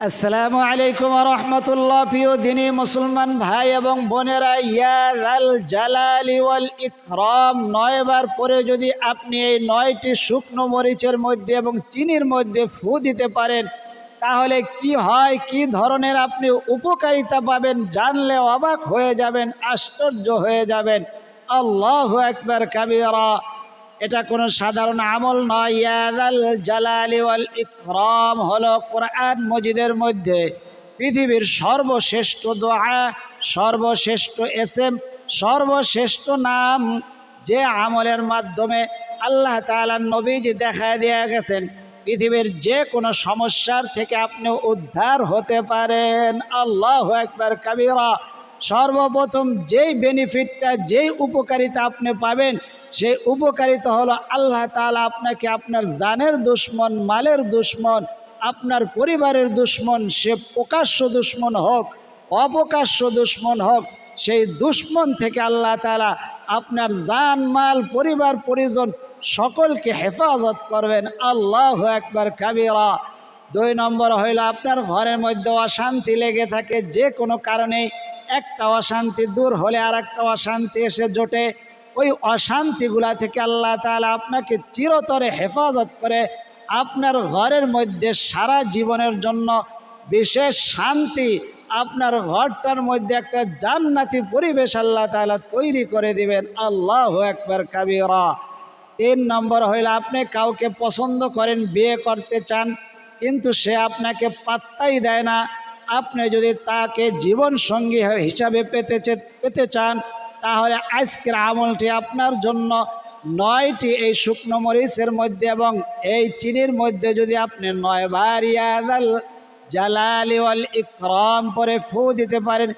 আসসালামু আলাইকুম ওয়া রাহমাতুল্লাহ। প্রিয় দিনী মুসলমান ভাই এবং বোনেরা, ইয়া যাল জালালি ওয়াল ইকরাম 9 বার পরে যদি আপনি এই 9টি শুকনো মরিচের মধ্যে এবং চিনির মধ্যে ফু দিতে পারেন, তাহলে কি হয়, কি ধরনের আপনি উপকারিতা পাবেন জানলে অবাক হয়ে যাবেন, আশ্চর্য হয়ে যাবেন। আল্লাহু আকবার কাবীরা। এটা কোনো সাধারণ আমল নয়। ইয়া যাল জালালি ওয়াল ইকরাম হলো কোরআন মজিদের মধ্যে পৃথিবীর সর্বশ্রেষ্ঠ দোয়া, সর্বশ্রেষ্ঠ এসেম, সর্বশ্রেষ্ঠ নাম, যে আমলের মাধ্যমে আল্লাহ তাআলার নবীজি দেখা দিয়ে গেছেন পৃথিবীর যে কোনো সমস্যার থেকে আপনি উদ্ধার হতে পারেন। আল্লাহু আকবার কাবীরা। সর্বপ্রথম যেই বেনিফিটটা, যেই উপকারিতা আপনি পাবেন, সেই উপকারিতা হলো আল্লাহ তাআলা আপনাকে আপনার জানের দুশ্মন, মালের দুশ্মন, আপনার পরিবারের দুশ্মন, সে প্রকাশ্য দুশ্মন হোক, অপ্রকাশ্য দুশ্মন হোক, সেই দুশ্মন থেকে আল্লাহ তাআলা আপনার জান, মাল, পরিবার, পরিজন সকলকে হেফাজত করবেন। আল্লাহু আকবার কাবীরা। 2 নম্বর হইল, আপনার ঘরের মধ্যে অশান্তি লেগে থাকে যে কোনো কারণে, একটা অশান্তি দূর হলে আর একটা অশান্তি এসে জোটে, ওই অশান্তিগুলা থেকে আল্লাহ তাআলা আপনাকে চিরতরে হেফাজত করে আপনার ঘরের মধ্যে সারা জীবনের জন্য বিশেষ শান্তি, আপনার ঘরটার মধ্যে একটা জান্নাতি পরিবেশ আল্লাহ তাআলা তৈরি করে দিবেন। আল্লাহু আকবার কাবীরা। 3 নম্বর হইল, আপনি কাউকে পছন্দ করেন, বিয়ে করতে চান, কিন্তু সে আপনাকে পাত্তাই দেয় না। আপনি যদি তাকে জীবন সঙ্গী হিসাবে পেতে চান, তাহলে আজকের আমলটি আপনার জন্য। 9টি এই শুকনো মরিচের মধ্যে এবং এই চিনির মধ্যে যদি আপনি 9 বার ইয়া যাল জালালি ওয়াল ইকরাম পরে ফু দিতে পারেন,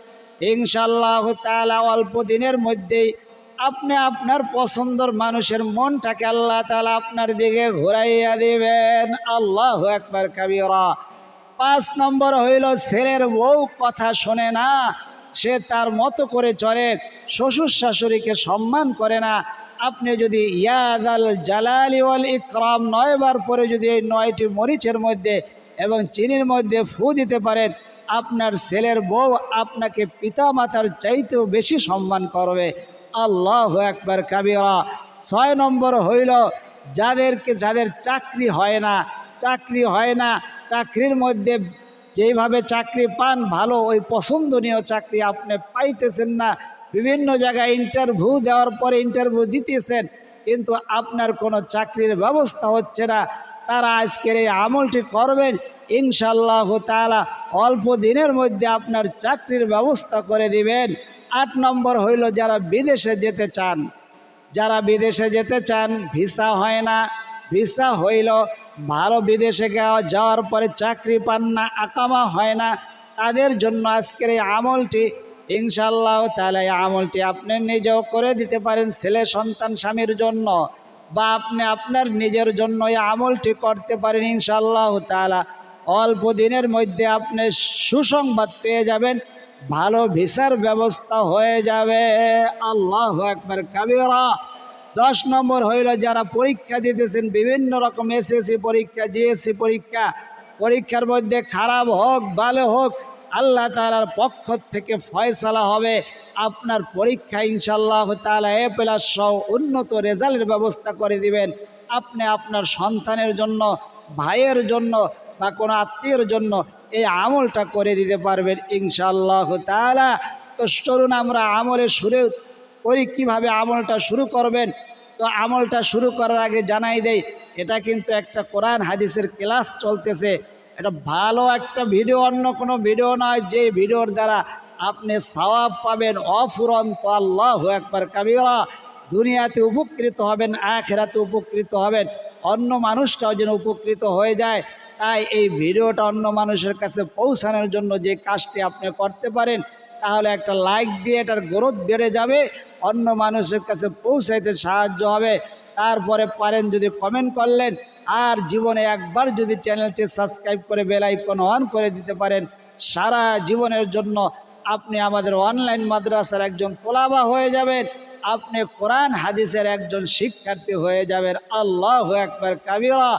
ইনশাআল্লাহ তাআলা অল্প দিনের মধ্যেই আপনি আপনার পছন্দের মানুষের মনটাকে আল্লাহ তাআলা আপনার দিকে ঘুরাইয়া দিবেন। আল্লাহু আকবার কাবীরা। 5 নম্বর হইল, ছেলের বউ কথা শোনে না, সে তার মতো করে চলে, শ্বশুর শাশুড়িকে সম্মান করে না। আপনি যদি ইয়া যাল জালালি ওয়াল ইকরাম 9 বার পরে যদি এই 9টি মরিচের মধ্যে এবং চিনির মধ্যে ফু দিতে পারেন, আপনার ছেলের বউ আপনাকে পিতা মাতার চাইতেও বেশি সম্মান করবে। আল্লাহু আকবার কাবীরা। 6 নম্বর হইল, যাদের চাকরি হয় না, চাকরির মধ্যে যেইভাবে চাকরি পান ভালো, ওই পছন্দনীয় চাকরি আপনি পাইতেছেন না, বিভিন্ন জায়গায় ইন্টারভিউ দেওয়ার পরে ইন্টারভিউ দিতেছেন, কিন্তু আপনার কোনো চাকরির ব্যবস্থা হচ্ছে না, তারা আজকের এই আমলটি করবেন, ইনশাআল্লাহ তাআলা অল্প দিনের মধ্যে আপনার চাকরির ব্যবস্থা করে দিবেন। 8 নম্বর হইল, যারা বিদেশে যেতে চান, ভিসা হয় না, ভিসা হইল ভালো, বিদেশে যাওয়ার পরে চাকরি পান না, আকামা হয় না, তাদের জন্য আজকের এই আমলটি ইনশাআল্লাহ তাআলা, এই আমলটি আপনি নিজেও করে দিতে পারেন, ছেলে সন্তান স্বামীর জন্য, বা আপনি আপনার নিজের জন্য এই আমলটি করতে পারেন। ইনশাআল্লাহ তাআলা অল্প দিনের মধ্যে আপনি সুসংবাদ পেয়ে যাবেন, ভালো ভিসার ব্যবস্থা হয়ে যাবে। আল্লাহু আকবার কাবীরা। 10 নম্বর হইল, যারা পরীক্ষা দিতেছেন, বিভিন্ন রকম এসএসসি পরীক্ষা, জিএসসি পরীক্ষার মধ্যে খারাপ হোক ভালো হোক, আল্লাহ তাআলার পক্ষ থেকে ফয়সালা হবে, আপনার পরীক্ষা ইনশাআল্লাহ তাআলা A+ সহ উন্নত রেজাল্টের ব্যবস্থা করে দিবেন। আপনি আপনার সন্তানের জন্য, ভাইয়ের জন্য বা কোনো আত্মীয়ের জন্য এই আমলটা করে দিতে পারবেন ইনশাআল্লাহ তাআলা। তো চলুন আমরা আমলের শুরু করি। কীভাবে আমলটা শুরু করবেন? তো আমলটা শুরু করার আগে জানাই দেই, এটা কিন্তু একটা কোরআন হাদিসের ক্লাস চলতেছে, এটা ভালো একটা ভিডিও, অন্য কোনো ভিডিও নয়, যে ভিডিওর দ্বারা আপনি সওয়াব পাবেন অফুরন্ত। আল্লাহু আকবার কাবীরা। দুনিয়াতে উপকৃত হবেন, আখিরাতে উপকৃত হবেন, অন্য মানুষটাও যেন উপকৃত হয়ে যায়। তাই এই ভিডিওটা অন্য মানুষের কাছে পৌঁছানোর জন্য যে কাজটি আপনি করতে পারেন, তাহলে একটা লাইক দিয়ে এটার গ্রোথ বেড়ে যাবে, অন্য মানুষের কাছে পৌঁছাইতে সাহায্য হবে। তারপরে পারেন যদি কমেন্ট করলেন, আর জীবনে একবার যদি চ্যানেলটি সাবস্ক্রাইব করে বেল আইকন অন করে দিতে পারেন, সারা জীবনের জন্য আপনি আমাদের অনলাইন মাদ্রাসার একজন তোলাবা হয়ে যাবেন, আপনি কোরআন হাদিসের একজন শিক্ষার্থী হয়ে যাবেন। আল্লাহু আকবার কাবীরা।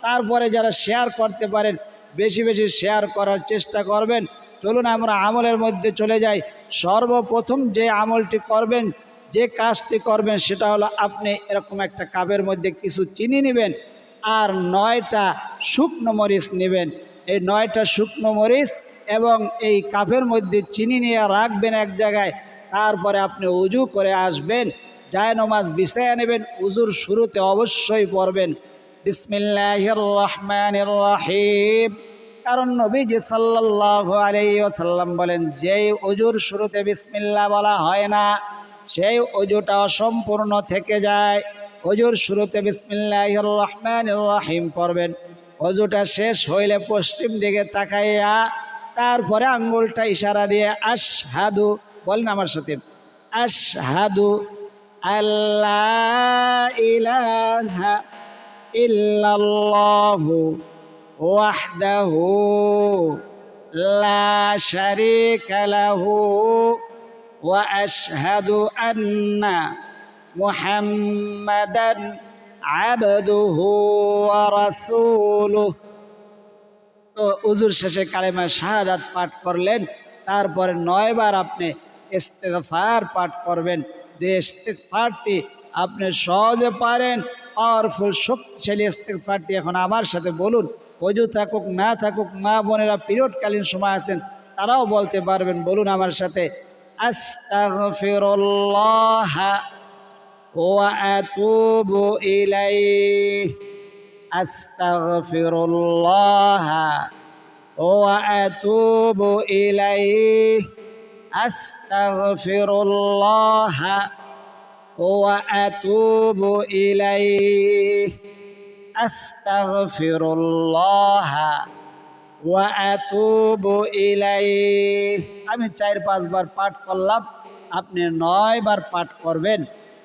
তারপরে যারা শেয়ার করতে পারেন, বেশি বেশি শেয়ার করার চেষ্টা করবেন। চলুন আমরা আমলের মধ্যে চলে যাই। সর্বপ্রথম যে আমলটি করবেন, যে কাজটি করবেন সেটা হলো আপনি এরকম একটা কাপের মধ্যে কিছু চিনি নেবেন আর 9টা শুকনো মরিচ নেবেন। এই 9টা শুকনো মরিচ এবং এই কাপের মধ্যে চিনি নিয়ে রাখবেন এক জায়গায়। তারপরে আপনি উজু করে আসবেন, জায়নামাজ বিছায়া নেবেন। উজুর শুরুতে অবশ্যই পড়বেন বিসমিল্লাহির রহমানির রহিম, কারণ নবীজি সাল্লাল্লাহু আলাইহি ওয়াসাল্লাম বলেন যেই উজুর শুরুতে বিসমিল্লাহ বলা হয় না সেই উজুটা অসম্পূর্ণ থেকে যায়। উজুর শুরুতে বিসমিল্লাহির রহমানির রহিম পড়বেন। অজুটা শেষ হইলে পশ্চিম দিকে তাকাইয়া তারপরে আঙ্গুলটা ইশারা দিয়ে আশহাদু বলেন আমার সাথে, আশহাদু আল্লা ইলাহা ইল্লাল্লাহু ওয়াহদাহু লা শারীকা লাহু ওয়া আশহাদু আন্না মুহাম্মাদান আবদুহু ওয়া রাসূলুহু। তো উজুর শেষে কালেমা শাহাদাত পাঠ করলেন। তারপরে 9 বার আপনি ইস্তিগফার পাঠ করবেন। যে ইস্তিগফারটি আপনি সহজে পারেন, পাওয়ারফুল শক্তিশালী ইস্তিগফারটি এখন আমার সাথে বলুন। ওযু থাকুক না থাকুক, মা বোনেরা পিরিয়ডকালীন সময় আছেন তারাও বলতে পারবেন। বলুন আমার সাথে, আস্তাগফিরুল্লাহ ওয়া আতুবু ইলাইহি, আস্তাগফিরুল্লাহ ওয়া আতুবু ইলাইহি, আস্তাগফিরুল্লাহ ওয়া আতুবু ইলাইহি, আস্তাগফিরুল্লাহ ওয়া আতুবু ইলাইহি। আমি 4-5 বার পাঠ করলাম, আপনি 9 বার পাঠ করবেন।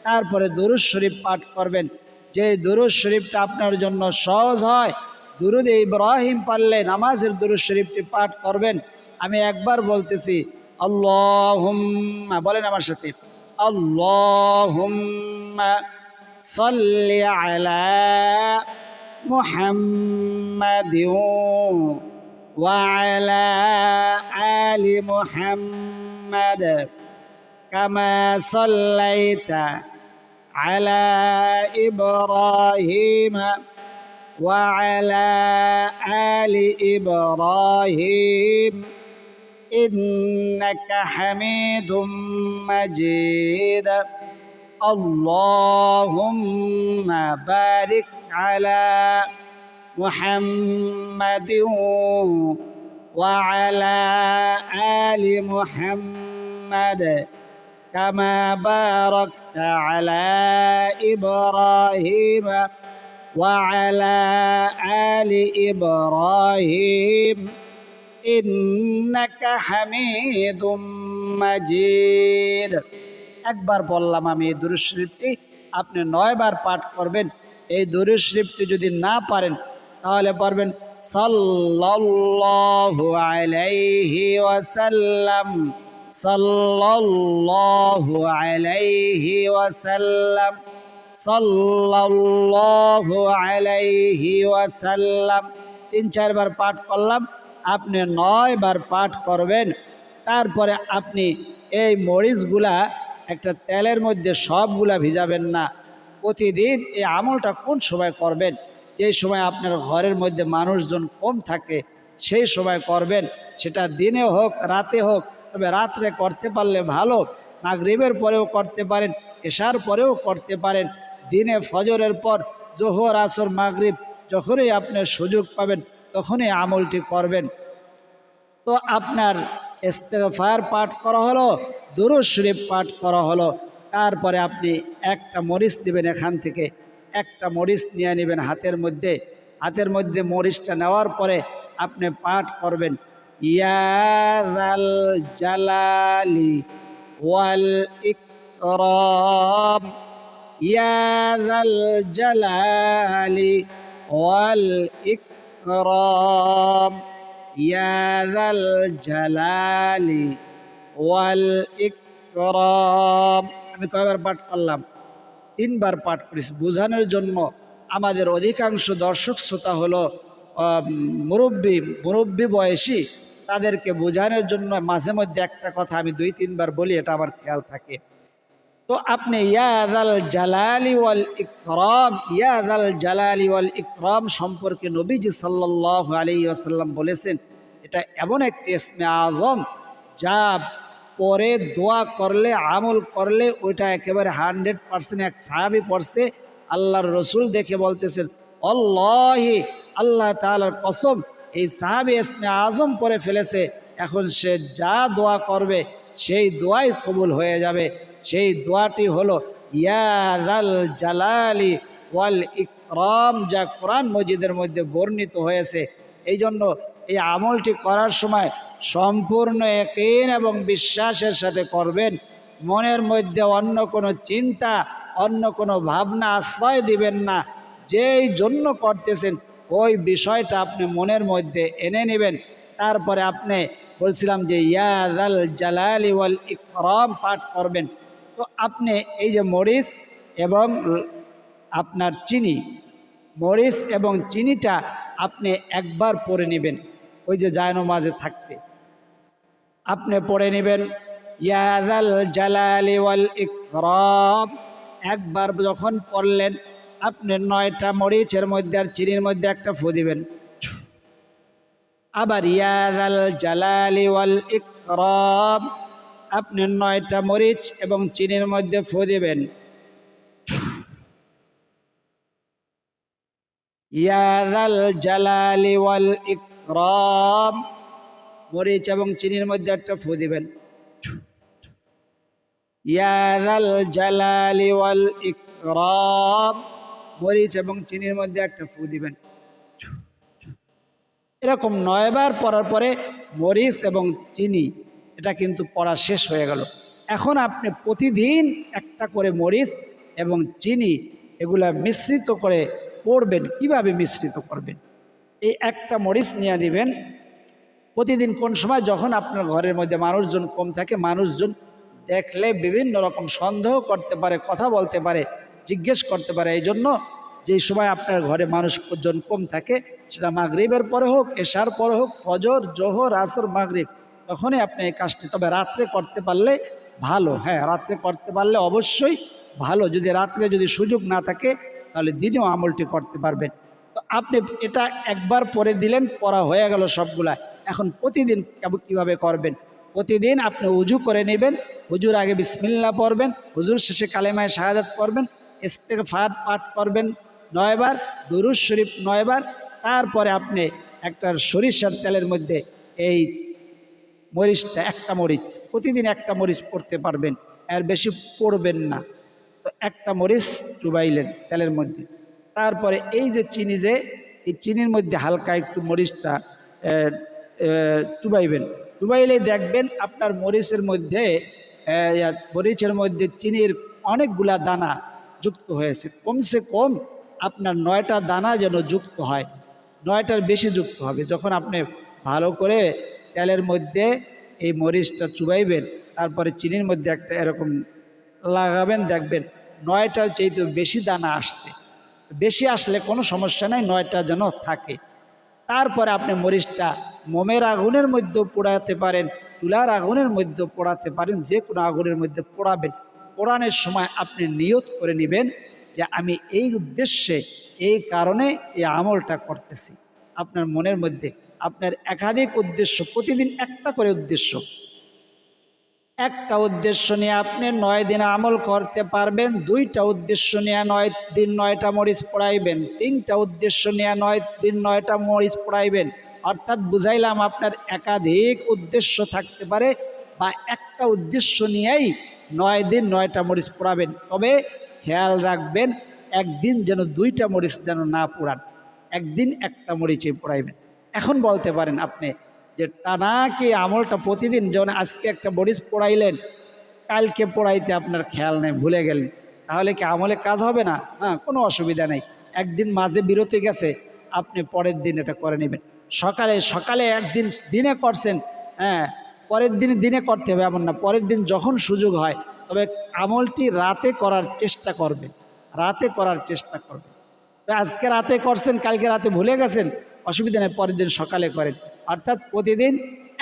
তারপরে দুরূদ শরীফ পাঠ করবেন। যে দুরূদ শরীফটা আপনার জন্য সহজ হয়, দুরূদ ইব্রাহিম পারলে নামাজের দুরূদ শরীফটি পাঠ করবেন। আমি একবার বলতেছি, আল্লাহুম্মা বলেন আমার সাথে, আল্লাহুম্মা সাল্লি আলা মুহাম্মাদিন ওয়া আলা আলি মুহাম্মাদ কামা সাল্লাইতা আলা ইব্রাহিম ওয়া আলা আলি ইব্রাহিম ইন্নাকা হামিদুম মাজিদ। আল্লাহুম্মা বারিক আলা মুহাম্মাদিন ওয়া আলা আলি মুহাম্মাদ কামা বারাকতা আলা ইব্রাহিম ওয়া আলা আলি ইব্রাহিম ইন্নাকা হামিদুম মাজিদ। একবার বললাম আমি এই দুরূদ শরীফটি, আপনি 9 বার পাঠ করবেন। এই দুরূদ শরীফটি যদি না পারেন তাহলে পারবেন সাল্লাল্লাহু আলাইহি ওয়াসাল্লাম, সাল্লাল্লাহু আলাইহি ওয়াসাল্লাম, সাল্লাল্লাহু আলাইহি ওয়াসাল্লাম। 3-4 বার পাঠ করলাম, আপনি 9 বার পাঠ করবেন। তারপরে আপনি এই মরিচগুলা একটা তেলের মধ্যে সবগুলা ভিজাবেন না। প্রতিদিন এই আমলটা কোন সময় করবেন? যেই সময় আপনার ঘরের মধ্যে মানুষজন কম থাকে সেই সময় করবেন। সেটা দিনে হোক রাতে হোক, তবে রাত্রে করতে পারলে ভালো। মাগরিবের পরেও করতে পারেন, এশার পরেও করতে পারেন। দিনে ফজরের পর, জোহর আসর মাগরিব যখনই আপনার সুযোগ পাবেন তখনই আমলটি করবেন। তো আপনার ইস্তিগফার পাঠ করা হলো, দুরূদ শরীফ পাঠ করা হলো। তারপরে আপনি একটা মরিচ নেবেন, এখান থেকে একটা মরিচ নিয়ে নেবেন হাতের মধ্যে। হাতের মধ্যে মরিচটা নেওয়ার পরে আপনি পাঠ করবেন, ইয়া যাল জালালি ওয়াল ইকরাম, ইয়া যাল জালালি ওয়াল ইকরাম, ইয়া যাল জালালি ওয়াল ইকরাম। আমি কয়বার পাঠ করলাম? 3 বার পাঠ করেছি। বোঝানোর জন্য আমাদের অধিকাংশ দর্শক শ্রোতা হলো মুরব্বী বয়সী তাদেরকে বোঝানোর জন্য মাঝে মধ্যে একটা কথা আমি 2-3 বার বলি, এটা আমার খেয়াল থাকে। তো আপনি ইয়া যাল জালালি ওয়াল ইকরাম, ইয়া যাল জালালি ওয়াল ইকরাম সম্পর্কে নবীজি সাল্লাল্লাহু আলাইহি ওয়াসাল্লাম বলেছেন, এটা এমন একটি ইসমে আজম যা পরে দোয়া করলে, আমল করলে ওইটা একেবারে 100%। এক সাহাবী পড়ছে, আল্লাহর রসুল দেখে বলতেছেন, আল্লাহি, আল্লাহ তাআলার কসম, এই সাহাবী ইসমে আজম পড়ে ফেলেছে, এখন সে যা দোয়া করবে সেই দোয়াই কবুল হয়ে যাবে। সেই দোয়াটি হলো ইয়া যাল জালালি ওয়াল ইকরাম, যা কোরআন মজিদের মধ্যে বর্ণিত হয়েছে। এই জন্য এই আমলটি করার সময় সম্পূর্ণ ইয়াকিন এবং বিশ্বাসের সাথে করবেন। মনের মধ্যে অন্য কোনো চিন্তা, অন্য কোনো ভাবনা আশ্রয় দিবেন না। যেই জন্য করতেছেন ওই বিষয়টা আপনি মনের মধ্যে এনে নেবেন। তারপরে আপনি বলছিলাম যে ইয়া যাল জালালি ওয়াল ইকরাম পাঠ করবেন। তো আপনি এই যে মরিচ এবং আপনার চিনি, মরিচ এবং চিনিটা আপনি একবার পরে নেবেন, ওই যে জায়নামাজে থাকতে আপনি পড়ে নেবেন ইয়া যাল জালালি ওয়াল ইকরাম। একবার যখন পড়লেন, আপনি 9টা মরিচের মধ্যে আর চিনির মধ্যে একটা ফু দিবেন। আবার ইয়া যাল জালালি ওয়াল ইকরাম, আপনি 9টা মরিচ এবং চিনির মধ্যে ফু দিবেন। ইয়া যাল জালালি ওয়াল ইকরাম, মরিচ এবং চিনির মধ্যে একটা ফু দিবেন। ইয়া যাল জালালি ওয়াল ইকরাম, মরিচ এবং চিনির মধ্যে একটা ফু দিবেন। এরকম 9 বার পড়ার পরে মরিচ এবং চিনি এটা কিন্তু পড়া শেষ হয়ে গেল। এখন আপনি প্রতিদিন একটা করে মরিচ এবং চিনি এগুলা মিশ্রিত করে পড়বেন। কিভাবে মিশ্রিত করবেন? এই একটা মরিচ নিয়ে দিবেন প্রতিদিন। কোন সময়? যখন আপনার ঘরের মধ্যে মানুষজন কম থাকে, মানুষজন দেখলে বিভিন্ন রকম সন্দেহ করতে পারে, কথা বলতে পারে, জিজ্ঞেস করতে পারে। এই জন্য যেই সময় আপনার ঘরে মানুষজন কম থাকে, সেটা মাগরিবের পরে হোক, এশার পরে হোক, ফজর, জোহর, আসর, মাগরিব, তখনই আপনি এই কাজটি, তবে রাত্রে করতে পারলে ভালো। হ্যাঁ, রাত্রে করতে পারলে অবশ্যই ভালো। যদি রাত্রে যদি সুযোগ না থাকে তাহলে দিনেও আমলটি করতে পারবেন। তো আপনি এটা একবার পরে দিলেন, পড়া হয়ে গেল সবগুলা। এখন প্রতিদিন কিভাবে করবেন? প্রতিদিন আপনি উজু করে নেবেন, হুজুর আগে বিসমিল্লাহ পড়বেন, হুজুর শেষে কালেমায়ে শাহাদাত পড়বেন, ইস্তেগফার পাঠ করবেন 9 বার, দুরূদ শরীফ 9 বার। তারপরে আপনি একটা সরিষার তেলের মধ্যে এই মরিচটা, একটা মরিচ, প্রতিদিন একটা মরিচ পড়তে পারবেন, এর বেশি পড়বেন না। তো একটা মরিচ চুবাইলেন তেলের মধ্যে। তারপরে এই যে চিনি, যে এই চিনির মধ্যে হালকা একটু মরিচটা চুবাইবেন। চুবাইলে দেখবেন আপনার মরিচের মধ্যে চিনির অনেকগুলা দানা যুক্ত হয়েছে। কমসে কম আপনার 9টা দানা যেন যুক্ত হয়, 9টার বেশি যুক্ত হবে। যখন আপনি ভালো করে তেলের মধ্যে এই মরিচটা চুবাইবেন, তারপরে চিনির মধ্যে একটা এরকম লাগাবেন, দেখবেন 9টার চাইতে বেশি দানা আসছে। বেশি আসলে কোনো সমস্যা নাই, 9টা যেন থাকে। তারপরে আপনি মরিচটা মোমের আগুনের মধ্যে পোড়াতে পারেন, চুলার আগুনের মধ্যে পোড়াতে পারেন, যে কোনো আগুনের মধ্যে পোড়াবেন। পোড়ানোর সময় আপনি নিয়ত করে নেবেন যে আমি এই উদ্দেশ্যে, এই কারণে এই আমলটা করতেছি। আপনার মনের মধ্যে আপনার একাধিক উদ্দেশ্য, প্রতিদিন একটা করে উদ্দেশ্য, একটা উদ্দেশ্য নিয়ে আপনি 9 দিন আমল করতে পারবেন। 2টা উদ্দেশ্য নিয়ে 9 দিন 9টা মরিচ পোড়াইবেন। 3টা উদ্দেশ্য নিয়ে 9 দিন 9টা মরিচ পোড়াইবেন। অর্থাৎ বুঝাইলাম, আপনার একাধিক উদ্দেশ্য থাকতে পারে, বা একটা উদ্দেশ্য নিয়েই 9 দিন 9টা মরিচ পোড়াবেন। তবে খেয়াল রাখবেন, একদিন যেন 2টা মরিচ যেন না পোড়ান, একদিন একটা মরিচে পোড়াইবেন। এখন বলতে পারেন আপনি যে টানা কি আমলটা প্রতিদিন, যেমন আজকে একটা মরিচ পোড়াইলেন, কালকে পোড়াইতে আপনার খেয়াল নেই, ভুলে গেলেন, তাহলে কি আমলে কাজ হবে না? হ্যাঁ, কোনো অসুবিধা নেই। একদিন মাঝে বিরতি গেছে, আপনি পরের দিন এটা করে নেবেন। সকালে একদিন দিনে করছেন, হ্যাঁ, পরের দিন দিনে করতে হবে এমন না, পরের দিন যখন সুযোগ হয়। তবে আমলটি রাতে করার চেষ্টা করবেন, রাতে করার চেষ্টা করবেন। তো আজকে রাতে করছেন, কালকে রাতে ভুলে গেছেন, অসুবিধা নেই, পরের দিন সকালে করেন। অর্থাৎ প্রতিদিন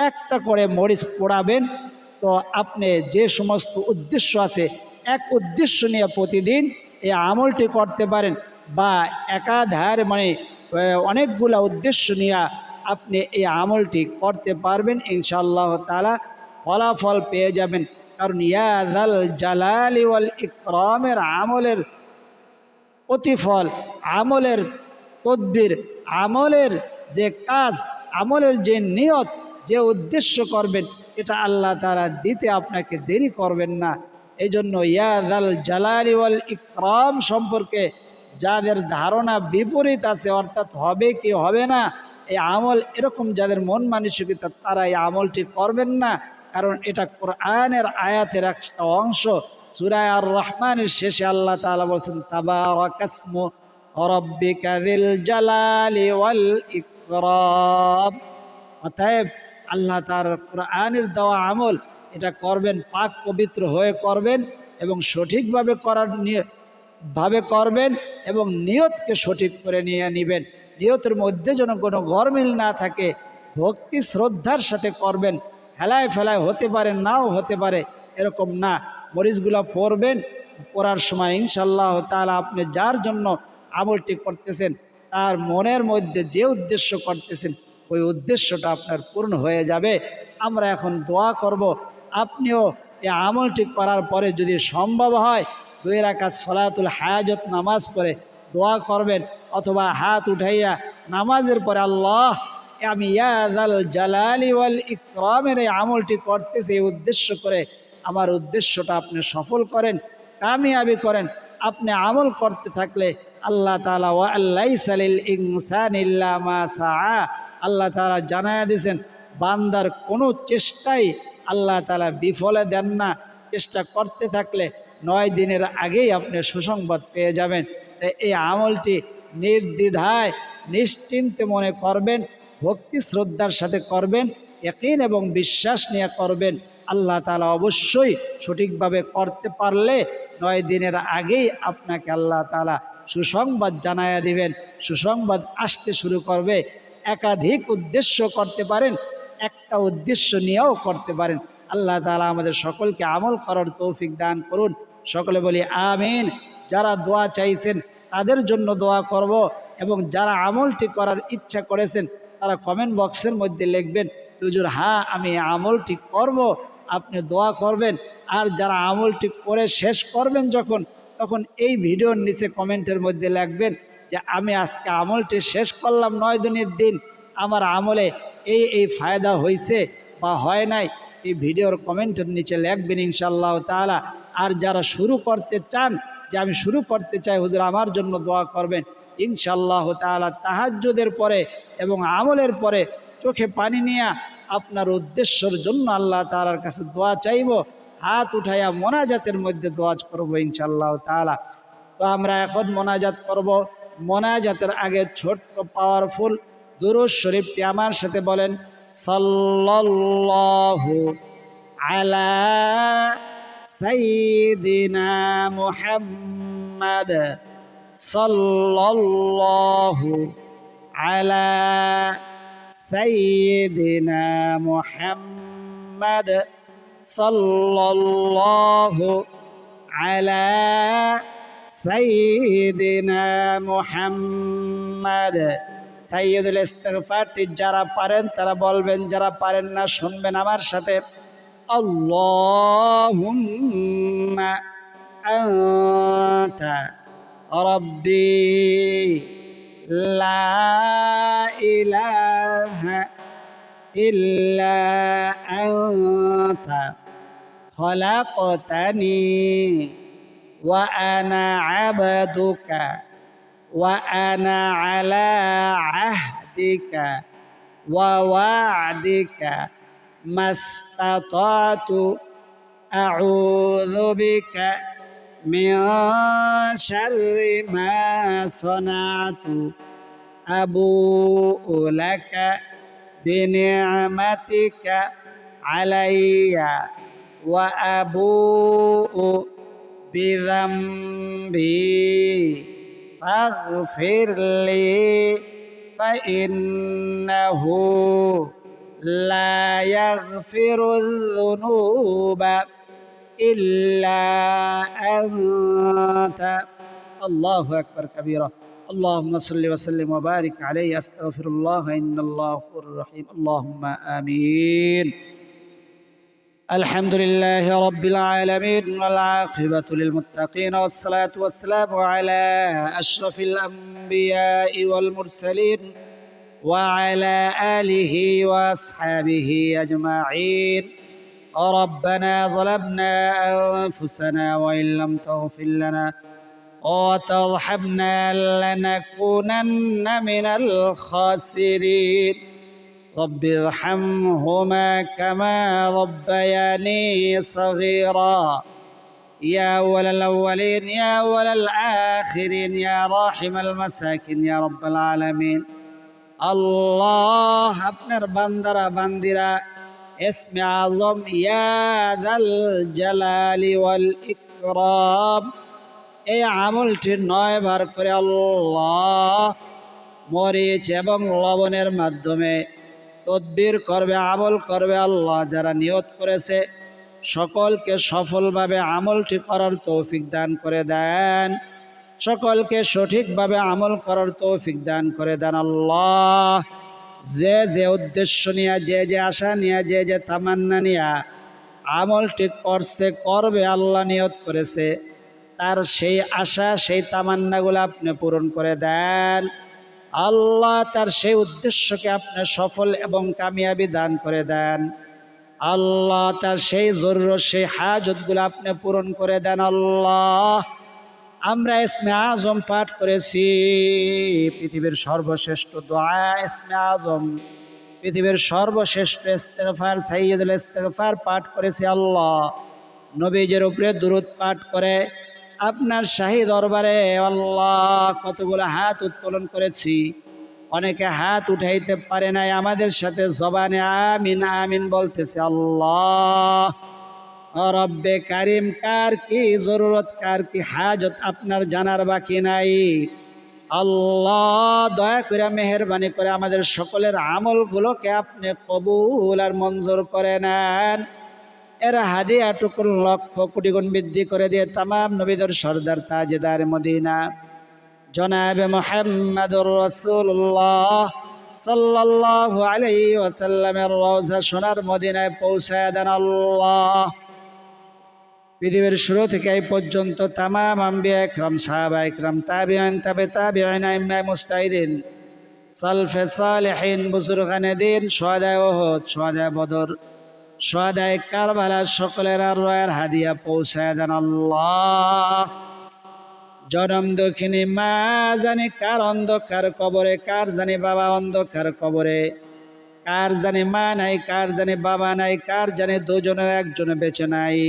একটা করে মরিচ পোড়াবেন। তো আপনি যে সমস্ত উদ্দেশ্য আছে এক উদ্দেশ্য নিয়ে প্রতিদিন এই আমলটি করতে পারেন, বা একাধারে মানে অনেকগুলা উদ্দেশ্য নিয়ে আপনি এই আমলটি করতে পারবেন, ইনশাআল্লাহ তাআলা ফলাফল পেয়ে যাবেন। কারণ ইয়া যাল জালালি ওয়াল ইকরামের আমলের প্রতিফল, আমলের তদবির, আমলের যে কাজ, আমলের যে নিয়ত, যে উদ্দেশ্য করবেন, এটা আল্লাহ তাআলা দিতে আপনাকে দেরি করবেন না। এই জন্য ইয়া যাল জালালি ওয়াল ইকরাম সম্পর্কে যাদের ধারণা বিপরীত আছে, অর্থাৎ হবে কি হবে না এই আমল, এরকম যাদের মন মানসিকতা, তারা এই আমলটি করবেন না। কারণ এটা কোরআনের আয়াতের একটা অংশ। সূরা আর রহমানের শেষে আল্লাহ তাআলা বলেছেন তাবারাকাসমু রাব্বিকা যিল জালালি ওয়াল ইকরাম। অতএব আল্লাহ তাআলার কোরআনের দেওয়া আমল এটা করবেন, পাক পবিত্র হয়ে করবেন এবং সঠিকভাবে ভাবে করবেন এবং নিয়তকে সঠিক করে নিয়ে নেবেন। নিয়তের মধ্যে যেন কোনো গরমিল না থাকে, ভক্তি শ্রদ্ধার সাথে করবেন। হেলায় ফেলায় হতে পারে, নাও হতে পারে, এরকম না। মরিচগুলো পড়বেন, পড়ার সময় ইনশাআল্লাহ তাআলা আপনি যার জন্য আমলটি করতেছেন তার মনের মধ্যে যে উদ্দেশ্য করতেছেন ওই উদ্দেশ্যটা আপনার পূর্ণ হয়ে যাবে। আমরা এখন দোয়া করব। আপনিও এই আমলটি করার পরে যদি সম্ভব হয় 2 রাকাত সলাতুল হাজত নামাজ পড়ে দোয়া করবেন, অথবা হাত উঠাইয়া নামাজের পরে আল্লাহ আমি ইয়া যাল জালালি ওয়াল ইকরামের এই আমলটি করতেছি এই উদ্দেশ্য করে, আমার উদ্দেশ্যটা আপনি সফল করেন, কামিয়াবি করেন। আপনি আমল করতে থাকলে আল্লাহ তাআলা ওয়া লাইসা লিল ইনসানি ইল্লা মা সাআ, আল্লাহ তাআলা জানায়া দিয়েছেন বান্দার কোনো চেষ্টাই আল্লাহ তাআলা বিফলে দেন না। চেষ্টা করতে থাকলে 9 দিনের আগেই আপনি সুসংবাদ পেয়ে যাবেন। তাই এই আমলটি নির্দ্বিধায় নিশ্চিন্তে মনে করবেন, ভক্তি শ্রদ্ধার সাথে করবেন, ইয়াকিন এবং বিশ্বাস নিয়ে করবেন। আল্লাহ তাআলা অবশ্যই সঠিকভাবে করতে পারলে 9 দিনের আগেই আপনাকে আল্লাহ তাআলা সুসংবাদ জানায়া দিবেন। সুসংবাদ আসতে শুরু করবে। একাধিক উদ্দেশ্য করতে পারেন, একটা উদ্দেশ্য নিয়েও করতে পারেন। আল্লাহ তাআলা আমাদের সকলকে আমল করার তৌফিক দান করুন। সকলে বলি আমিন। যারা দোয়া চাইছেন তাদের জন্য দোয়া করব, এবং যারা আমলটি করার ইচ্ছা করেছেন তারা কমেন্ট বক্সের মধ্যে লিখবেন হুজুর হ্যাঁ আমি আমলটি করব, আপনি দোয়া করবেন। আর যারা আমলটি করে শেষ করবেন তখন এই ভিডিওর নিচে কমেন্টের মধ্যে লিখবেন যে আমি আজকে আমলটি শেষ করলাম 9 দিনের দিন, আমার আমলে এই ফায়দা হয়েছে বা হয় নাই, এই ভিডিওর কমেন্টের নিচে লিখবেন ইনশাআল্লাহ তাআলা। আর যারা শুরু করতে চান যে আমি শুরু করতে চাই হুজুর আমার জন্য দোয়া করবেন, ইনশাআল্লাহ তাআলা তাহাজ্জুদের পরে এবং আমলের পরে চোখে পানি নিয়ে আপনার উদ্দেশ্যের জন্য আল্লাহ তাআলার কাছে দোয়া চাইব, হাত উঠাইয়া মোনাজাতের মধ্যে দোয়া করব ইনশাআল্লাহ তাআলা। তো আমরা এখন মোনাজাত করব। মোনাজাতের আগে ছোট্ট পাওয়ারফুল দুরূদ শরীফটি আমার সাথে বলেন সাল্লাল্লাহু আলা সাইয়্যিদিনা মুহাম্মাদ সাল্লাল্লাহু আলা সাইয়্যিদিনা মুহাম্মাদ সাল্লাল্লাহু আলা সাইয়্যিদিনা মুহাম্মাদ। সাইয়্যিদুল ইস্তিগফারটি যারা পারেন তারা বলবেন, যারা পারেন না শুনবেন আমার সাথে। আল্লাহুম্মা আনতা রাব্বি লা ইলাহা ইল্লা আনতা খলাকতানি ওয়া আনা আবদুকা ওয়া আনা আলা আহদিকা ওয়া ওয়া'দিকা মাস্তাতাতু আউযু বিকা মিন শাররি মা সানাতু আবুউ লাকা বিনি'মাতিকা আলাইয়া ওয়া আবুউ বিযামবি ফাগফিরলি فإنه لا يغفر الذنوب إلا أنت الله أكبر كبيرا اللهم صل وسلم وبارك عليه أستغفر الله إن الله غفور رحيم اللهم آمين الحمد لله رب العالمين والعاقبة للمتقين والصلاة والسلام على أشرف الأنبياء والمرسلين وعلى آله وأصحابه أجمعين ربنا ظلمنا أنفسنا وإن لم تغفر لنا وترحمنا لنكونن من الخاسرين رب ارحمهما كما ربياني صغيرا يا أول الأولين يا أول الآخرين يا راحم المساكين يا رب العالمين আল্লাহ আপনার বান্দারা বান্দিরা ইসমে আজম ইয়া যাল জালালি ওয়াল ইকরাম এই আমলটি 9 বার করে আল্লাহ মরিচ এবং লবণের মাধ্যমে তদবির করবে আমল করবে আল্লাহ যারা নিয়ত করেছে সকলকে সফলভাবে আমলটি করার তৌফিক দান করে দেন সকলকে সঠিকভাবে আমল করার তৌফিক দান করে দেন আল্লাহ যে যে উদ্দেশ্য নিয়ে যে আশা নিয়ে যে তামান্না নিয়ে আমলটি করছে করবে আল্লাহ নিয়ত করেছে তার সেই আশা সেই তামান্নাগুলো আপনি পূরণ করে দেন আল্লাহ তার সেই উদ্দেশ্যকে আপনি সফল এবং কামিয়াবি দান করে দেন আল্লাহ তার সেই জরুরত সেই হাজতগুলো আপনি পূরণ করে দেন আল্লাহ আমরা ইসমে আজম পাঠ করেছি পৃথিবীর সর্বশ্রেষ্ঠ দোয়া ইসমে আজম পৃথিবীর সর্বশ্রেষ্ঠ ইস্তেগফার সাইয়্যিদুল ইস্তেগফার পাঠ করেছি আল্লাহ নবীজির উপরে দুরূদ পাঠ করে আপনার শাহী দরবারে আল্লাহ কতগুলো হাত উত্তোলন করেছি অনেকে হাত উঠাইতে পারে নাই আমাদের সাথে জবানে আমিন আমিন বলতেছে আল্লাহ রব্বে কারিম কার কি জরুরত কার কি হাজত আপনার জানার বাকি নাই আল্লাহ দয়া করে মেহেরবানি করে আমাদের সকলের আমলগুলোকে আপনি কবুল আর মঞ্জুর করে নেন এর হাদিয়াটুকু লক্ষ কোটি গুণ বৃদ্ধি করে দিয়ে তামাম নবীদের সর্দার তাজদার মদিনা জনাবে মুহাম্মদুর রাসূলুল্লাহ সাল্লাল্লাহু আলাইহি ওয়াসাল্লামের রওজা সোনার মদিনায় পৌঁছায় দেন আল্লাহ পৃথিবীর শুরু থেকে এই পর্যন্ত তামাম আম্বিয়া ইকরাম সাহাবা ইকরাম তাবিঈন তাবিঈন আইম্মা মুজতাহিদিন সালফে সালেহিন বুজুরগানে দিন শুহাদায়ে উহুদ শুহাদায়ে বদর শুহাদায়ে কারবালা সকলের রয়ের হাদিয়া পৌঁছায় দেন আল্লাহ জনম দক্ষিণী মা জানি কার অন্ধকার কবরে কার জানি বাবা অন্ধকার কবরে কার জানি মা নাই কার জানি বাবা নাই কার জানি দুজনের একজন বেঁচে নাই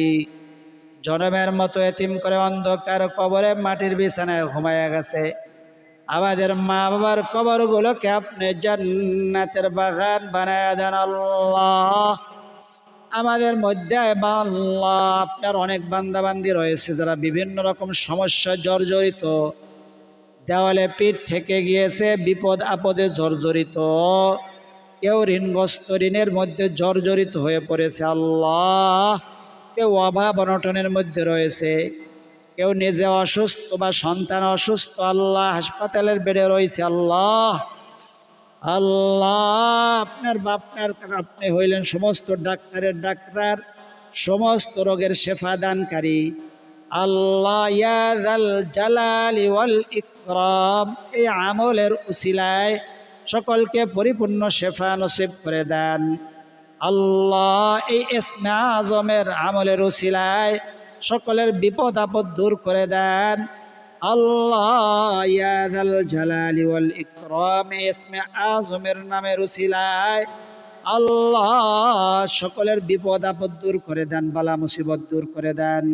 জনমের মতো এতিম করে অন্ধকার কবরে মাটির বিছানায় ঘুমায়া গেছে আমাদের মা বাবার কবরগুলোকে আপনি জান্নাতের বাগান বানায় দেন আল্লাহ আমাদের মধ্যে আল্লাহ আপনার অনেক বান্দাবান্দি রয়েছে যারা বিভিন্ন রকম সমস্যা জর্জরিত দেওয়ালে পিঠ ঠেকে গিয়েছে বিপদ আপদে জর্জরিত কেউ ঋণগ্রস্ত ঋণের মধ্যে জর্জরিত হয়ে পড়েছে আল্লাহ কেউ অভাব অনটনের মধ্যে রয়েছে কেউ নিজে অসুস্থ বা সন্তান অসুস্থ আল্লাহ হাসপাতালের বেডে রয়েছে আল্লাহ আল্লাহ আপনি হইলেন সমস্ত ডাক্তারের ডাক্তার সমস্ত রোগের শেফা দানকারী আল্লাহ ইয়া যাল জালালি ওয়াল ইকরাম এই আমলের উসিলায় সকলকে পরিপূর্ণ শেফা নসিব করে দেন আল্লাহ এই ইসমে আজমের আমলের উসিলায় সকলের বিপদ আপদ দূর করে দেন আল্লাহ ইয়া যাল জালালি ওয়াল ইকরাম ইসমে আজমের নামের উসিলায় আল্লাহ সকলের বিপদ আপদ দূর করে দেন বালা মুসিবত দূর করে দেন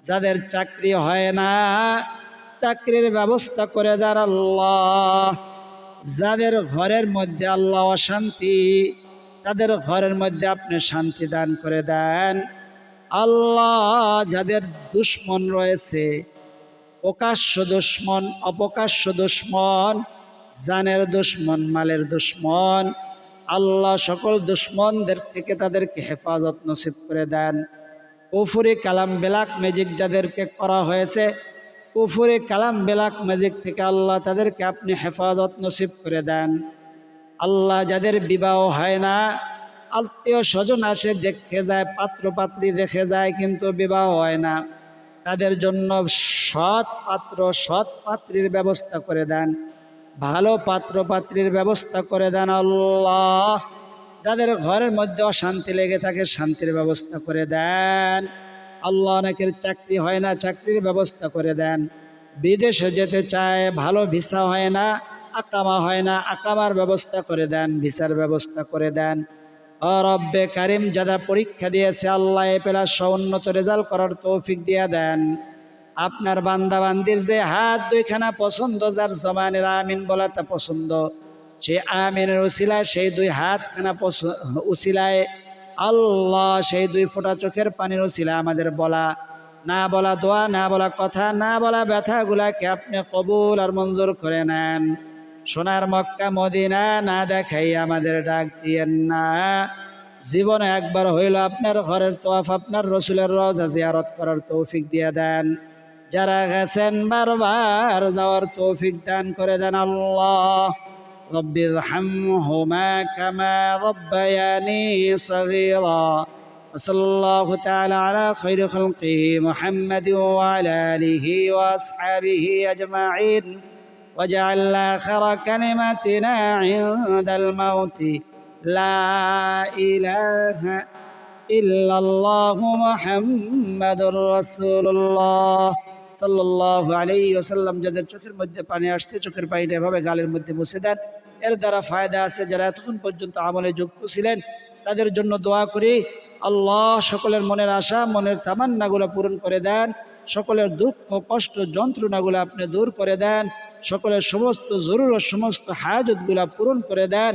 যাদের চাকরি হয় না চাকরির ব্যবস্থা করে দেন আল্লাহ যাদের ঘরের মধ্যে আল্লাহ অশান্তি তাদের ঘরের মধ্যে আপনি শান্তি দান করে দেন আল্লাহ যাদের দুশ্মন রয়েছে প্রকাশ্য দুশ্মন অপ্রকাশ্য দুশ্মন জানের দুশ্মন, মালের দুশ্মন। আল্লাহ সকল দুশ্মনদের থেকে তাদেরকে হেফাজত নসিব করে দেন। কুফরি কালাম ব্ল্যাক ম্যাজিক যাদেরকে করা হয়েছে, কুফরি কালাম ব্ল্যাক ম্যাজিক থেকে আল্লাহ তাদেরকে আপনি হেফাজত নসিব করে দেন। আল্লাহ যাদের বিবাহ হয় না, আত্মীয় স্বজন আসে দেখে যায়, পাত্র পাত্রী দেখে যায় কিন্তু বিবাহ হয় না, তাদের জন্য সৎ পাত্র সৎ পাত্রীর ব্যবস্থা করে দেন, ভালো পাত্র পাত্রীর ব্যবস্থা করে দেন আল্লাহ। যাদের ঘরের মধ্যে অশান্তি লেগে থাকে শান্তির ব্যবস্থা করে দেন আল্লাহ। অনেকের চাকরি হয় না, চাকরির ব্যবস্থা করে দেন। বিদেশে যেতে চায়, ভালো ভিসা হয় না, আকামা হয় না, আকামার ব্যবস্থা করে দেন, ভিসার ব্যবস্থা করে দেন। ও রব্বে কারিম, যারা পরীক্ষা দিয়েছে আল্লাহ এ প্লাস উন্নত রেজাল্ট করার তৌফিক দিয়ে দেন। আপনার বান্দা বান্দির যে হাত দুইখানা পছন্দ, যার জবানের আমিন বলাটা পছন্দ, সে আমিনের উসিলায় সেই দুই হাতখানা উসিলায় আল্লাহ সেই দুই ফোঁটা চোখের পানির উসিলায় আমাদের বলা না বলা দোয়া, না বলা কথা, না বলা ব্যথাগুলাকে আপনি কবুল আর মঞ্জুর করে নেন। সোনার মক্কা মদিনা না দেখাই আমাদের ডাক দিয়েন না। জীবনে একবার হইল আপনার ঘরের তোয়াফ, আপনার রসুলের রওজা জিয়ারত করার তৌফিক দিয়ে দেন। যারা গেছেন বারবার যাওয়ার তৌফিক দান করে দেন আল্লাহ। رب ارحمهما كما ربياني صغيرا. وصلى الله تعالى على خير خلقه محمد وعلى آله وأصحابه أجمعين. واجعل آخر كلمتنا عند الموت لا إله إلا الله محمد رسول الله সাল্লাল্লাহু আলাইহি ওয়াসাল্লাম। যাদের চোখের মধ্যে পানি আসছে চোখের পানিটা এভাবে গালের মধ্যে মুছে দেন, এর দ্বারা ফায়দা আছে। যারা এতক্ষণ পর্যন্ত আমলে যুক্ত ছিলেন তাদের জন্য দোয়া করি আল্লাহ সকলের মনের আশা মনের তামান্নাগুলো পূরণ করে দেন, সকলের দুঃখ কষ্ট যন্ত্রণাগুলো আপনি দূর করে দেন, সকলের সমস্ত জরুরত সমস্ত হাজতগুলো পূরণ করে দেন।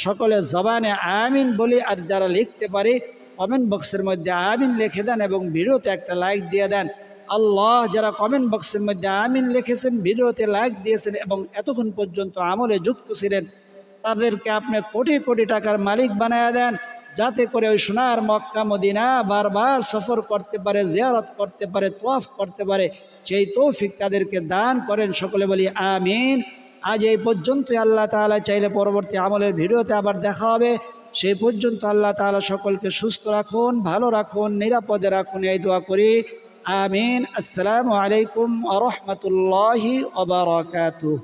সকলের জবানে আমিন বলি, আর যারা লিখতে পারি কমেন্ট বক্সের মধ্যে আমিন লিখে দেন এবং ভিডিওতে একটা লাইক দিয়ে দেন আল্লাহ। যারা কমেন্ট বক্সের মধ্যে আমিন লিখেছেন, ভিডিওতে লাইক দিয়েছেন এবং এতক্ষণ পর্যন্ত আমলে যুক্ত ছিলেন, তাদেরকে আপনি কোটি কোটি টাকার মালিক বানায়া দেন, যাতে করে ওই সোনার মক্কা মদিনা বারবার সফর করতে পারে, জিয়ারত করতে পারে, তোয়াফ করতে পারে, সেই তৌফিক তাদেরকে দান করেন। সকলে বলি আমিন। আজ এই পর্যন্তই। আল্লাহ তাআলা চাইলে পরবর্তী আমলের ভিডিওতে আবার দেখা হবে। সেই পর্যন্ত আল্লাহ তাআলা সকলকে সুস্থ রাখুন, ভালো রাখুন, নিরাপদে রাখুন, এই দোয়া করি আমিন। আসসালামু আলাইকুম ওয়া রাহমাতুল্লাহি ওয়া বারাকাতুহু।